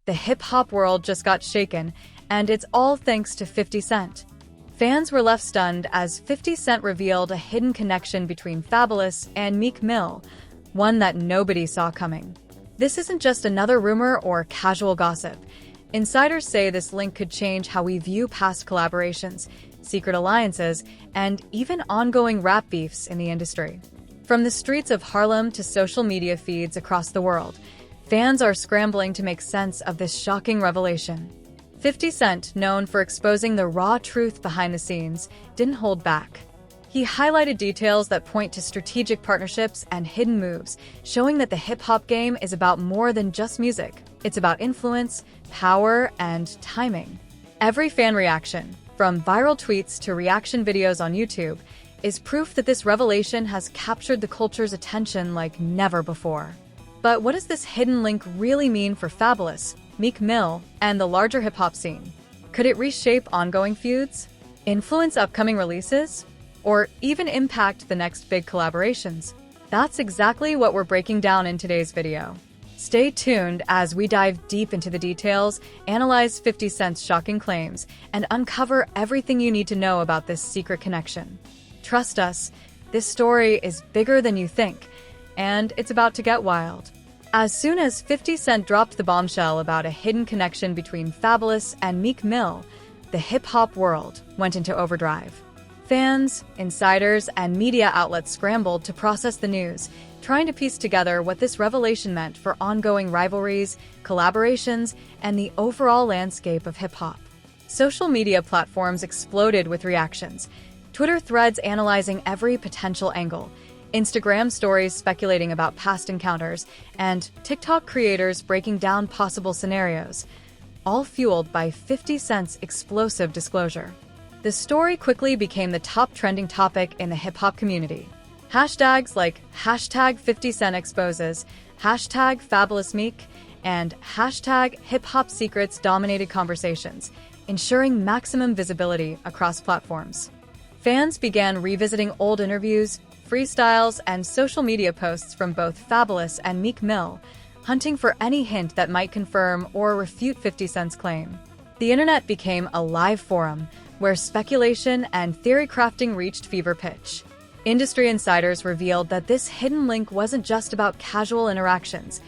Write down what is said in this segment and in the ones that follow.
The hip-hop world just got shaken, and it's all thanks to 50 Cent. Fans were left stunned as 50 Cent revealed a hidden connection between Fabolous and Meek Mill, one that nobody saw coming. This isn't just another rumor or casual gossip. Insiders say this link could change how we view past collaborations, secret alliances, and even ongoing rap beefs in the industry. From the streets of Harlem to social media feeds across the world, fans are scrambling to make sense of this shocking revelation. 50 Cent, known for exposing the raw truth behind the scenes, didn't hold back. He highlighted details that point to strategic partnerships and hidden moves, showing that the hip-hop game is about more than just music. It's about influence, power, and timing. Every fan reaction, from viral tweets to reaction videos on YouTube, is proof that this revelation has captured the culture's attention like never before. But what does this hidden link really mean for Fabolous, Meek Mill, and the larger hip-hop scene? Could it reshape ongoing feuds, influence upcoming releases, or even impact the next big collaborations? That's exactly what we're breaking down in today's video. Stay tuned as we dive deep into the details, analyze 50 Cent's shocking claims, and uncover everything you need to know about this secret connection. Trust us, this story is bigger than you think, and it's about to get wild. As soon as 50 Cent dropped the bombshell about a hidden connection between Fabolous and Meek Mill, the hip-hop world went into overdrive. Fans, insiders, and media outlets scrambled to process the news, trying to piece together what this revelation meant for ongoing rivalries, collaborations, and the overall landscape of hip-hop. Social media platforms exploded with reactions, Twitter threads analyzing every potential angle, Instagram stories speculating about past encounters, and TikTok creators breaking down possible scenarios, all fueled by 50 Cent's explosive disclosure. The story quickly became the top trending topic in the hip-hop community. Hashtags like #50CentExposes, #Fabolous Meek, and #HipHopSecrets dominated conversations, ensuring maximum visibility across platforms. Fans began revisiting old interviews, freestyles, and social media posts from both Fabolous and Meek Mill, hunting for any hint that might confirm or refute 50 Cent's claim. The internet became a live forum, where speculation and theory crafting reached fever pitch. Industry insiders revealed that this hidden link wasn't just about casual interactions.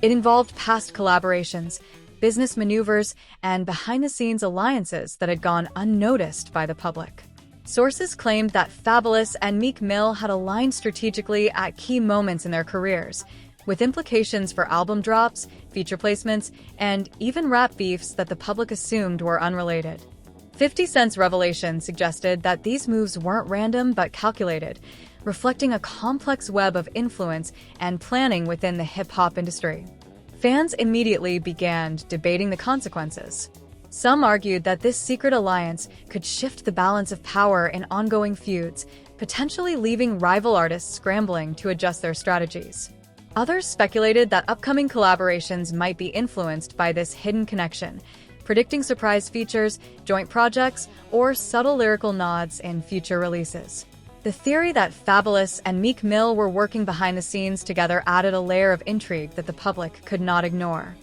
It involved past collaborations, business maneuvers, and behind-the-scenes alliances that had gone unnoticed by the public. Sources claimed that Fabolous and Meek Mill had aligned strategically at key moments in their careers, with implications for album drops, feature placements, and even rap beefs that the public assumed were unrelated. 50 Cent's revelation suggested that these moves weren't random but calculated, reflecting a complex web of influence and planning within the hip-hop industry. Fans immediately began debating the consequences. Some argued that this secret alliance could shift the balance of power in ongoing feuds, potentially leaving rival artists scrambling to adjust their strategies. Others speculated that upcoming collaborations might be influenced by this hidden connection, predicting surprise features, joint projects, or subtle lyrical nods in future releases. The theory that Fabolous and Meek Mill were working behind the scenes together added a layer of intrigue that the public could not ignore.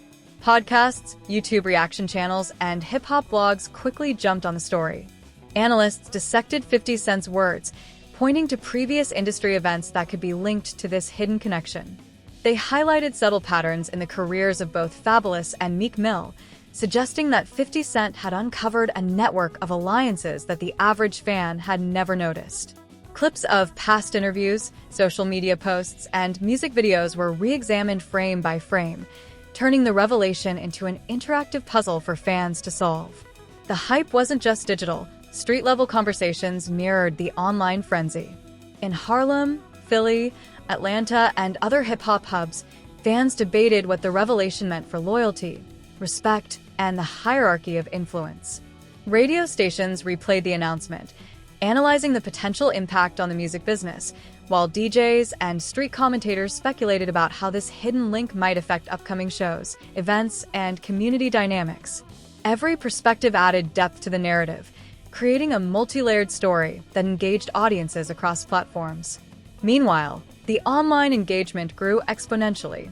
Podcasts, YouTube reaction channels, and hip-hop blogs quickly jumped on the story. Analysts dissected 50 Cent's words, pointing to previous industry events that could be linked to this hidden connection. They highlighted subtle patterns in the careers of both Fabolous and Meek Mill, suggesting that 50 Cent had uncovered a network of alliances that the average fan had never noticed. Clips of past interviews, social media posts, and music videos were re-examined frame by frame, turning the revelation into an interactive puzzle for fans to solve. The hype wasn't just digital. Street-level conversations mirrored the online frenzy. In Harlem, Philly, Atlanta, and other hip-hop hubs, fans debated what the revelation meant for loyalty, respect, and the hierarchy of influence. Radio stations replayed the announcement, analyzing the potential impact on the music business, while DJs and street commentators speculated about how this hidden link might affect upcoming shows, events, and community dynamics. Every perspective added depth to the narrative, creating a multi-layered story that engaged audiences across platforms. Meanwhile, the online engagement grew exponentially.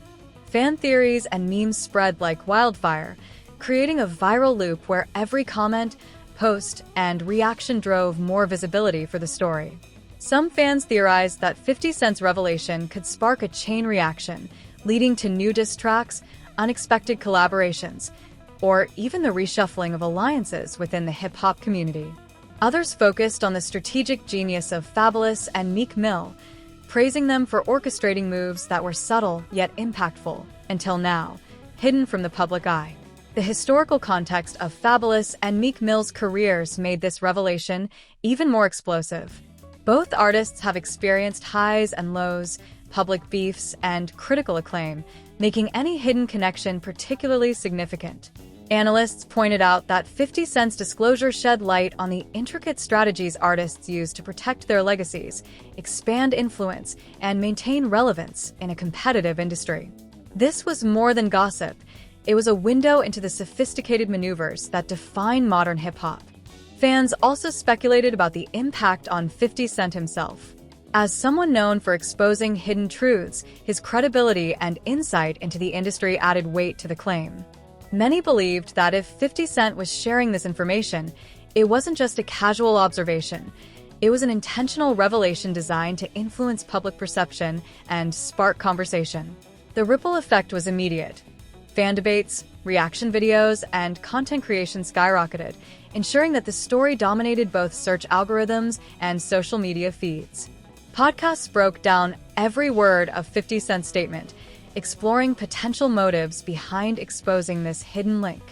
Fan theories and memes spread like wildfire, creating a viral loop where every comment, post, and reaction drove more visibility for the story. Some fans theorized that 50 Cent's revelation could spark a chain reaction, leading to new diss tracks, unexpected collaborations, or even the reshuffling of alliances within the hip-hop community. Others focused on the strategic genius of Fabolous and Meek Mill, praising them for orchestrating moves that were subtle yet impactful, until now, hidden from the public eye. The historical context of Fabolous and Meek Mill's careers made this revelation even more explosive. Both artists have experienced highs and lows, public beefs, and critical acclaim, making any hidden connection particularly significant. Analysts pointed out that 50 Cent's disclosure shed light on the intricate strategies artists use to protect their legacies, expand influence, and maintain relevance in a competitive industry. This was more than gossip. It was a window into the sophisticated maneuvers that define modern hip-hop. Fans also speculated about the impact on 50 Cent himself. As someone known for exposing hidden truths, his credibility and insight into the industry added weight to the claim. Many believed that if 50 Cent was sharing this information, it wasn't just a casual observation. It was an intentional revelation designed to influence public perception and spark conversation. The ripple effect was immediate. Fan debates, reaction videos, and content creation skyrocketed, ensuring that the story dominated both search algorithms and social media feeds. Podcasts broke down every word of 50 Cent's statement, exploring potential motives behind exposing this hidden link.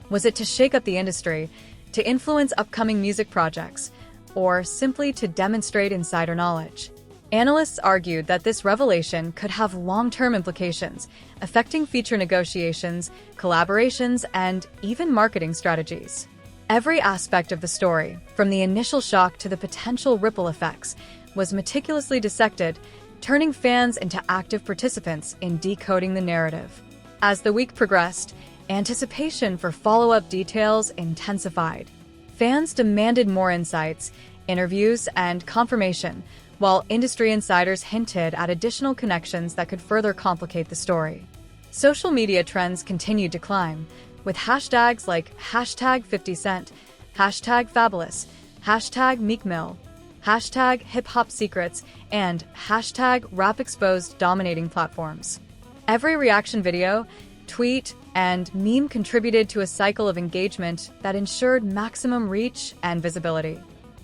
Was it to shake up the industry, to influence upcoming music projects, or simply to demonstrate insider knowledge? Analysts argued that this revelation could have long-term implications, affecting feature negotiations, collaborations, and even marketing strategies. Every aspect of the story, from the initial shock to the potential ripple effects, was meticulously dissected, turning fans into active participants in decoding the narrative. As the week progressed, anticipation for follow-up details intensified. Fans demanded more insights, interviews, and confirmation, while industry insiders hinted at additional connections that could further complicate the story. Social media trends continued to climb, with hashtags like #50Cent, #Fabolous, #MeekMill, #HipHopSecrets, and #RapExposed dominating platforms. Every reaction video, tweet, and meme contributed to a cycle of engagement that ensured maximum reach and visibility.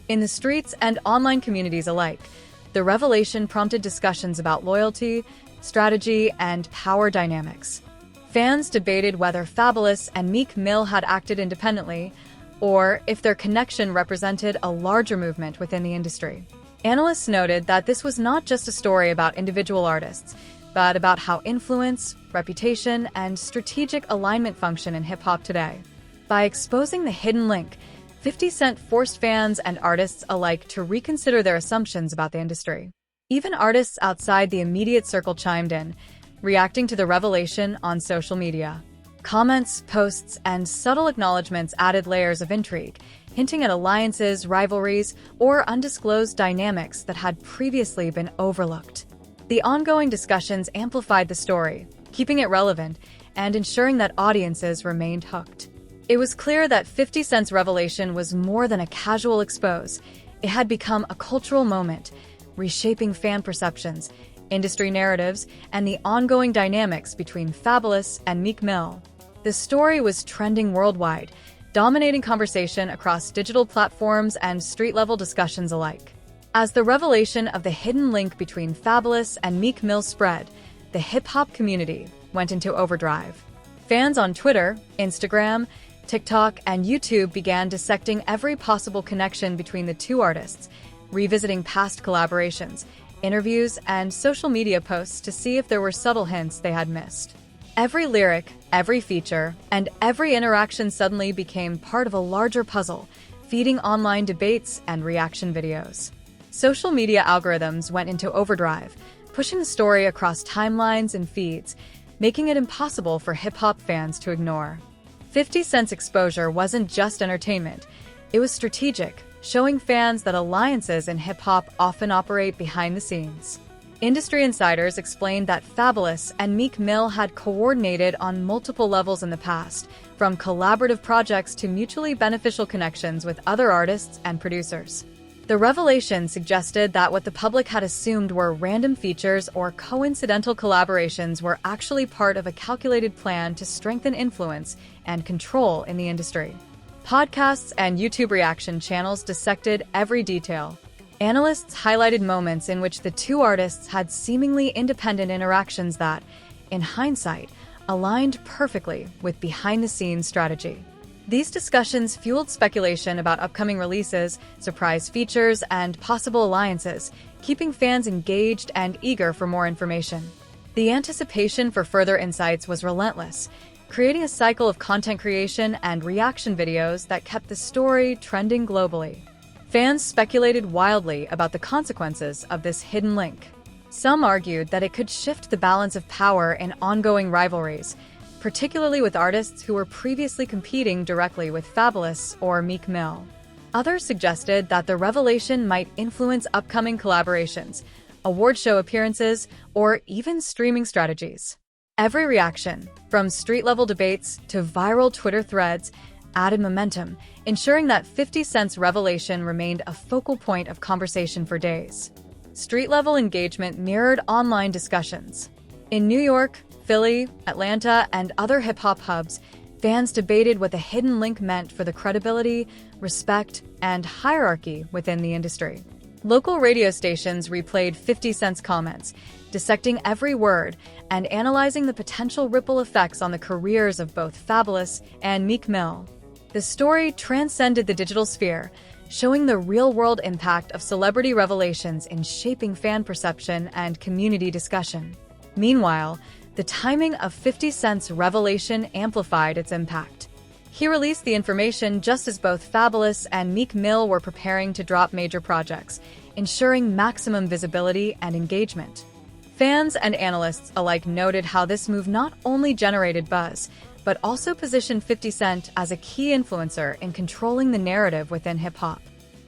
In the streets and online communities alike, the revelation prompted discussions about loyalty, strategy, and power dynamics. Fans debated whether Fabolous and Meek Mill had acted independently, or if their connection represented a larger movement within the industry. Analysts noted that this was not just a story about individual artists, but about how influence, reputation, and strategic alignment function in hip-hop today. By exposing the hidden link, 50 Cent forced fans and artists alike to reconsider their assumptions about the industry. Even artists outside the immediate circle chimed in, reacting to the revelation on social media. Comments, posts, and subtle acknowledgments added layers of intrigue, hinting at alliances, rivalries, or undisclosed dynamics that had previously been overlooked. The ongoing discussions amplified the story, keeping it relevant and ensuring that audiences remained hooked. It was clear that 50 Cent's revelation was more than a casual expose. It had become a cultural moment, reshaping fan perceptions, industry narratives, and the ongoing dynamics between Fabolous and Meek Mill. The story was trending worldwide, dominating conversation across digital platforms and street-level discussions alike. As the revelation of the hidden link between Fabolous and Meek Mill spread, the hip-hop community went into overdrive. Fans on Twitter, Instagram, TikTok, and YouTube began dissecting every possible connection between the two artists, revisiting past collaborations, interviews, and social media posts to see if there were subtle hints they had missed. Every lyric, every feature, and every interaction suddenly became part of a larger puzzle, feeding online debates and reaction videos. Social media algorithms went into overdrive, pushing the story across timelines and feeds, making it impossible for hip-hop fans to ignore. 50 Cent's exposure wasn't just entertainment, it was strategic, showing fans that alliances in hip-hop often operate behind the scenes. Industry insiders explained that Fabolous and Meek Mill had coordinated on multiple levels in the past, from collaborative projects to mutually beneficial connections with other artists and producers. The revelation suggested that what the public had assumed were random features or coincidental collaborations were actually part of a calculated plan to strengthen influence and control in the industry. Podcasts and YouTube reaction channels dissected every detail. Analysts highlighted moments in which the two artists had seemingly independent interactions that, in hindsight, aligned perfectly with behind-the-scenes strategy. These discussions fueled speculation about upcoming releases, surprise features, and possible alliances, keeping fans engaged and eager for more information. The anticipation for further insights was relentless, creating a cycle of content creation and reaction videos that kept the story trending globally. Fans speculated wildly about the consequences of this hidden link. Some argued that it could shift the balance of power in ongoing rivalries, particularly with artists who were previously competing directly with Fabolous or Meek Mill. Others suggested that the revelation might influence upcoming collaborations, award show appearances, or even streaming strategies. Every reaction, from street-level debates to viral Twitter threads, added momentum, ensuring that 50 Cent's revelation remained a focal point of conversation for days. Street-level engagement mirrored online discussions. In New York, Philly, Atlanta, and other hip-hop hubs, fans debated what the hidden link meant for the credibility, respect, and hierarchy within the industry. Local radio stations replayed 50 Cent's comments, dissecting every word and analyzing the potential ripple effects on the careers of both Fabolous and Meek Mill. The story transcended the digital sphere, showing the real-world impact of celebrity revelations in shaping fan perception and community discussion. Meanwhile, the timing of 50 Cent's revelation amplified its impact. He released the information just as both Fabolous and Meek Mill were preparing to drop major projects, ensuring maximum visibility and engagement. Fans and analysts alike noted how this move not only generated buzz, but also positioned 50 Cent as a key influencer in controlling the narrative within hip-hop.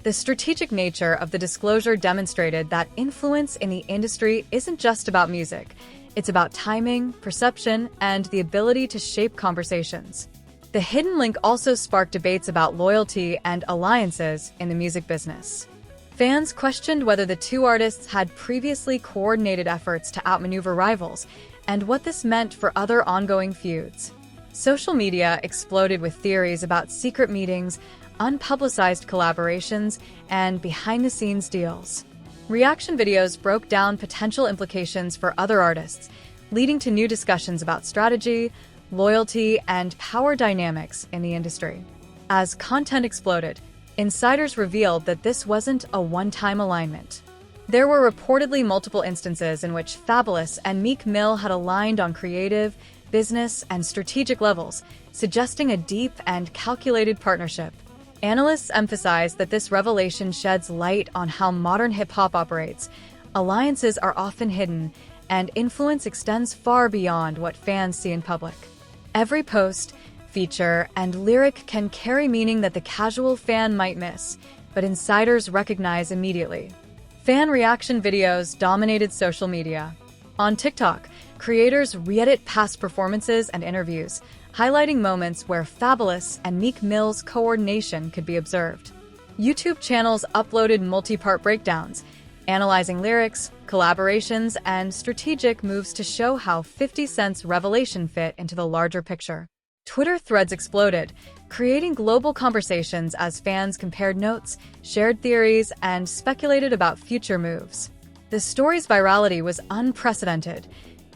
The strategic nature of the disclosure demonstrated that influence in the industry isn't just about music. It's about timing, perception, and the ability to shape conversations. The hidden link also sparked debates about loyalty and alliances in the music business. Fans questioned whether the two artists had previously coordinated efforts to outmaneuver rivals, and what this meant for other ongoing feuds. Social media exploded with theories about secret meetings, unpublicized collaborations, and behind-the-scenes deals. Reaction videos broke down potential implications for other artists, leading to new discussions about strategy, loyalty, and power dynamics in the industry. As content exploded, insiders revealed that this wasn't a one-time alignment. There were reportedly multiple instances in which Fabolous and Meek Mill had aligned on creative, business, and strategic levels, suggesting a deep and calculated partnership. Analysts emphasize that this revelation sheds light on how modern hip-hop operates. Alliances are often hidden, and influence extends far beyond what fans see in public. Every post, feature, and lyric can carry meaning that the casual fan might miss, but insiders recognize immediately. Fan reaction videos dominated social media. On TikTok, creators re-edit past performances and interviews, highlighting moments where Fabolous and Meek Mill's coordination could be observed. YouTube channels uploaded multi-part breakdowns, analyzing lyrics, collaborations, and strategic moves to show how 50 Cent's revelation fit into the larger picture. Twitter threads exploded, creating global conversations as fans compared notes, shared theories, and speculated about future moves. The story's virality was unprecedented,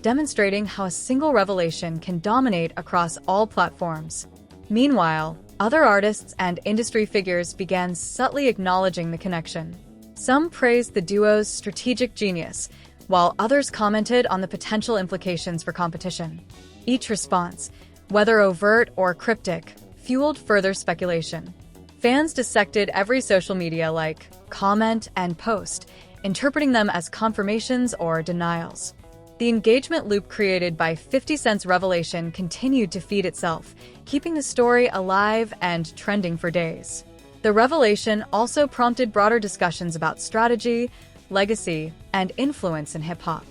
demonstrating how a single revelation can dominate across all platforms. Meanwhile, other artists and industry figures began subtly acknowledging the connection. Some praised the duo's strategic genius, while others commented on the potential implications for competition. Each response, whether overt or cryptic, fueled further speculation. Fans dissected every social media like, comment, and post, interpreting them as confirmations or denials. The engagement loop created by 50 Cent's revelation continued to feed itself, keeping the story alive and trending for days. The revelation also prompted broader discussions about strategy, legacy, and influence in hip-hop.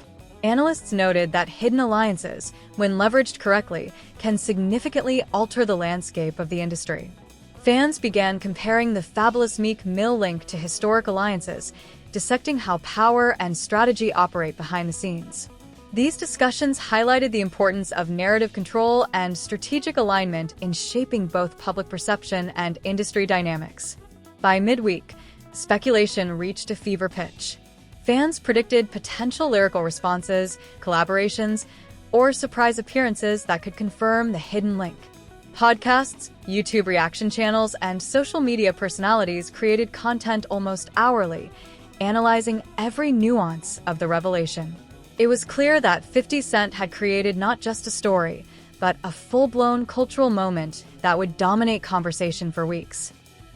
Analysts noted that hidden alliances, when leveraged correctly, can significantly alter the landscape of the industry. Fans began comparing the Fabolous Meek Mill link to historic alliances, dissecting how power and strategy operate behind the scenes. These discussions highlighted the importance of narrative control and strategic alignment in shaping both public perception and industry dynamics. By midweek, speculation reached a fever pitch. Fans predicted potential lyrical responses, collaborations, or surprise appearances that could confirm the hidden link. Podcasts, YouTube reaction channels, and social media personalities created content almost hourly, analyzing every nuance of the revelation. It was clear that 50 Cent had created not just a story, but a full-blown cultural moment that would dominate conversation for weeks.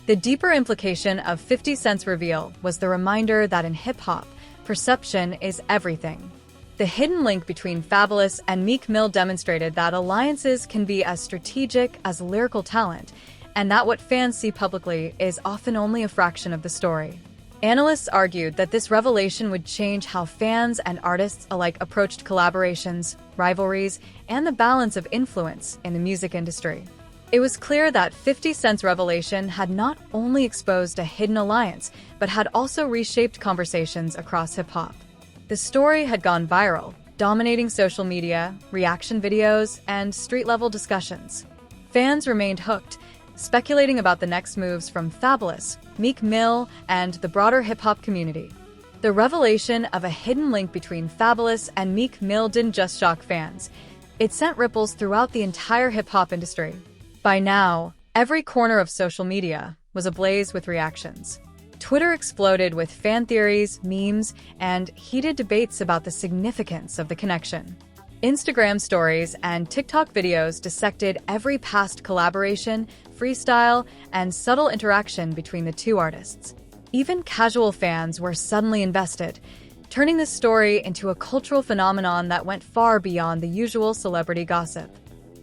The deeper implication of 50 Cent's reveal was the reminder that in hip-hop, perception is everything. The hidden link between Fabolous and Meek Mill demonstrated that alliances can be as strategic as lyrical talent, and that what fans see publicly is often only a fraction of the story. Analysts argued that this revelation would change how fans and artists alike approached collaborations, rivalries, and the balance of influence in the music industry. It was clear that 50 Cent's revelation had not only exposed a hidden alliance, but had also reshaped conversations across hip-hop. The story had gone viral, dominating social media, reaction videos, and street-level discussions. Fans remained hooked, speculating about the next moves from Fabolous, Meek Mill, and the broader hip-hop community. The revelation of a hidden link between Fabolous and Meek Mill didn't just shock fans. It sent ripples throughout the entire hip-hop industry. By now, every corner of social media was ablaze with reactions. Twitter exploded with fan theories, memes, and heated debates about the significance of the connection. Instagram stories and TikTok videos dissected every past collaboration, freestyle, and subtle interaction between the two artists. Even casual fans were suddenly invested, turning this story into a cultural phenomenon that went far beyond the usual celebrity gossip.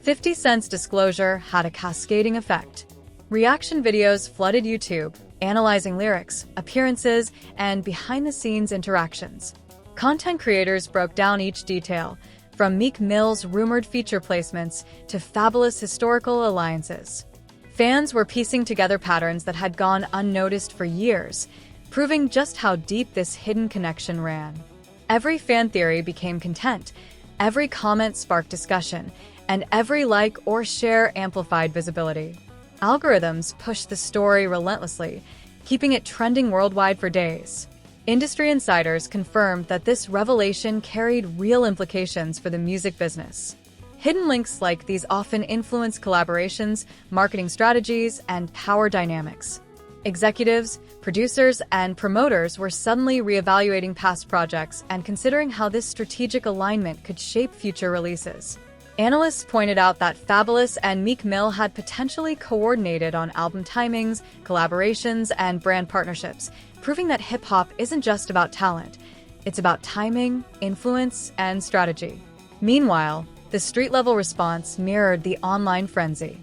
50 Cent's disclosure had a cascading effect. Reaction videos flooded YouTube, analyzing lyrics, appearances, and behind-the-scenes interactions. Content creators broke down each detail, from Meek Mill's rumored feature placements to Fabolous historical alliances. Fans were piecing together patterns that had gone unnoticed for years, proving just how deep this hidden connection ran. Every fan theory became content, every comment sparked discussion, and every like or share amplified visibility. Algorithms pushed the story relentlessly, keeping it trending worldwide for days. Industry insiders confirmed that this revelation carried real implications for the music business. Hidden links like these often influence collaborations, marketing strategies, and power dynamics. Executives, producers, and promoters were suddenly reevaluating past projects and considering how this strategic alignment could shape future releases. Analysts pointed out that Fabolous and Meek Mill had potentially coordinated on album timings, collaborations, and brand partnerships, proving that hip-hop isn't just about talent. It's about timing, influence, and strategy. Meanwhile, the street-level response mirrored the online frenzy.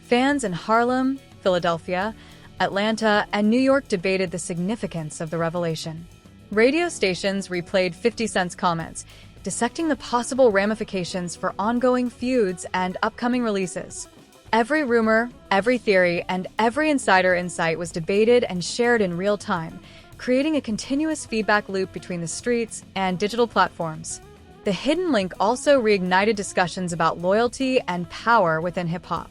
Fans in Harlem, Philadelphia, Atlanta, and New York debated the significance of the revelation. Radio stations replayed 50 Cent's comments, dissecting the possible ramifications for ongoing feuds and upcoming releases. Every rumor, every theory, and every insider insight was debated and shared in real time, creating a continuous feedback loop between the streets and digital platforms. The hidden link also reignited discussions about loyalty and power within hip-hop.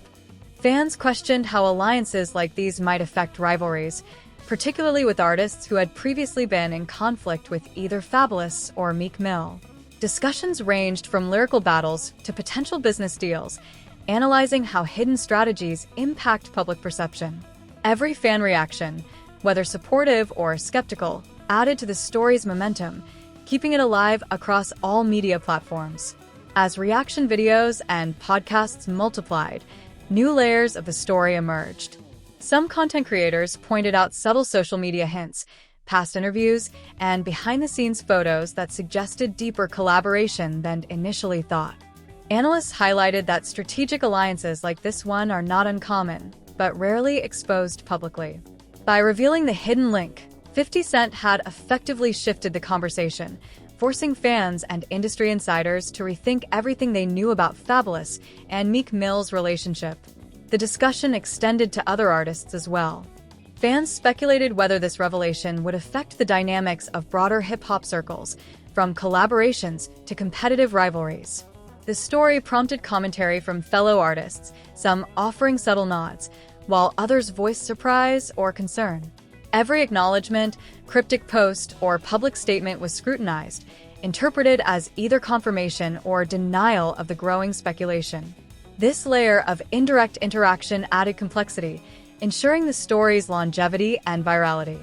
Fans questioned how alliances like these might affect rivalries, particularly with artists who had previously been in conflict with either Fabolous or Meek Mill. Discussions ranged from lyrical battles to potential business deals, analyzing how hidden strategies impact public perception. Every fan reaction, whether supportive or skeptical, added to the story's momentum, keeping it alive across all media platforms. As reaction videos and podcasts multiplied, new layers of the story emerged. Some content creators pointed out subtle social media hints, past interviews, and behind-the-scenes photos that suggested deeper collaboration than initially thought. Analysts highlighted that strategic alliances like this one are not uncommon, but rarely exposed publicly. By revealing the hidden link, 50 Cent had effectively shifted the conversation, forcing fans and industry insiders to rethink everything they knew about Fabolous and Meek Mill's relationship. The discussion extended to other artists as well. Fans speculated whether this revelation would affect the dynamics of broader hip-hop circles, from collaborations to competitive rivalries. The story prompted commentary from fellow artists, some offering subtle nods, while others voiced surprise or concern. Every acknowledgement, cryptic post, or public statement was scrutinized, interpreted as either confirmation or denial of the growing speculation. This layer of indirect interaction added complexity, ensuring the story's longevity and virality.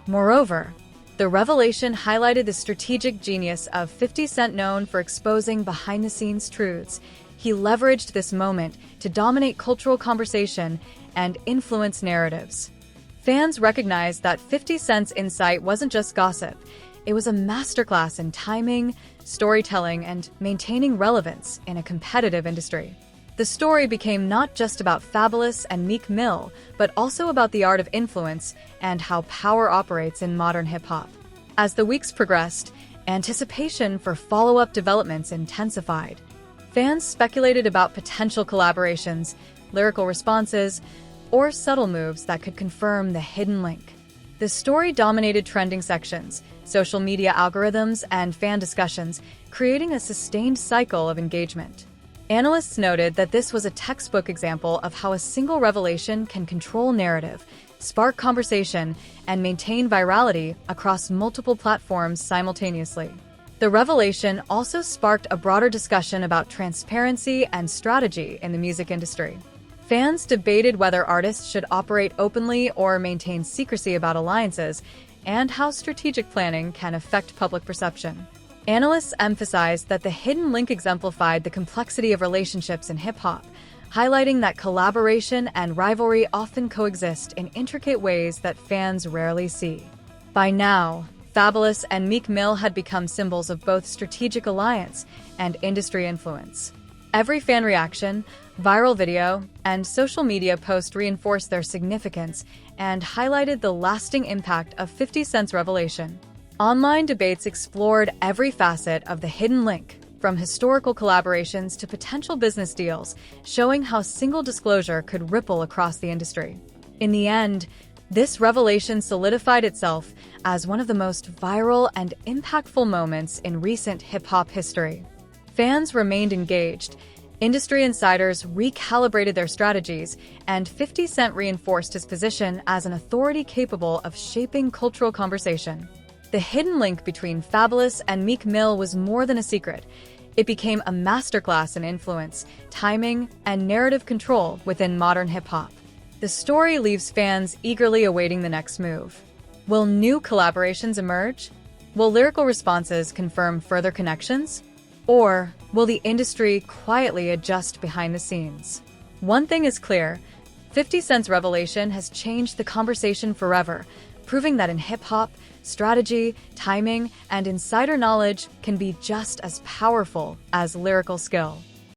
Moreover, the revelation highlighted the strategic genius of 50 Cent, known for exposing behind-the-scenes truths. He leveraged this moment to dominate cultural conversation and influence narratives. Fans recognized that 50 Cent's insight wasn't just gossip. It was a masterclass in timing, storytelling, and maintaining relevance in a competitive industry. The story became not just about Fabolous and Meek Mill, but also about the art of influence and how power operates in modern hip-hop. As the weeks progressed, anticipation for follow-up developments intensified. Fans speculated about potential collaborations, lyrical responses, or subtle moves that could confirm the hidden link. The story dominated trending sections, social media algorithms, and fan discussions, creating a sustained cycle of engagement. Analysts noted that this was a textbook example of how a single revelation can control narrative, spark conversation, and maintain virality across multiple platforms simultaneously. The revelation also sparked a broader discussion about transparency and strategy in the music industry. Fans debated whether artists should operate openly or maintain secrecy about alliances, and how strategic planning can affect public perception. Analysts emphasized that the hidden link exemplified the complexity of relationships in hip-hop, highlighting that collaboration and rivalry often coexist in intricate ways that fans rarely see. By now, Fabolous and Meek Mill had become symbols of both strategic alliance and industry influence. Every fan reaction, viral video, and social media post reinforced their significance and highlighted the lasting impact of 50 Cent's revelation. Online debates explored every facet of the hidden link, from historical collaborations to potential business deals, showing how single disclosure could ripple across the industry. In the end, this revelation solidified itself as one of the most viral and impactful moments in recent hip-hop history. Fans remained engaged, industry insiders recalibrated their strategies, and 50 Cent reinforced his position as an authority capable of shaping cultural conversation. The hidden link between Fabolous and Meek Mill was more than a secret. It became a masterclass in influence, timing, and narrative control within modern hip-hop. The story leaves fans eagerly awaiting the next move. Will new collaborations emerge? Will lyrical responses confirm further connections? Or will the industry quietly adjust behind the scenes? One thing is clear, 50 Cent's revelation has changed the conversation forever, proving that in hip-hop, strategy, timing, and insider knowledge can be just as powerful as lyrical skill.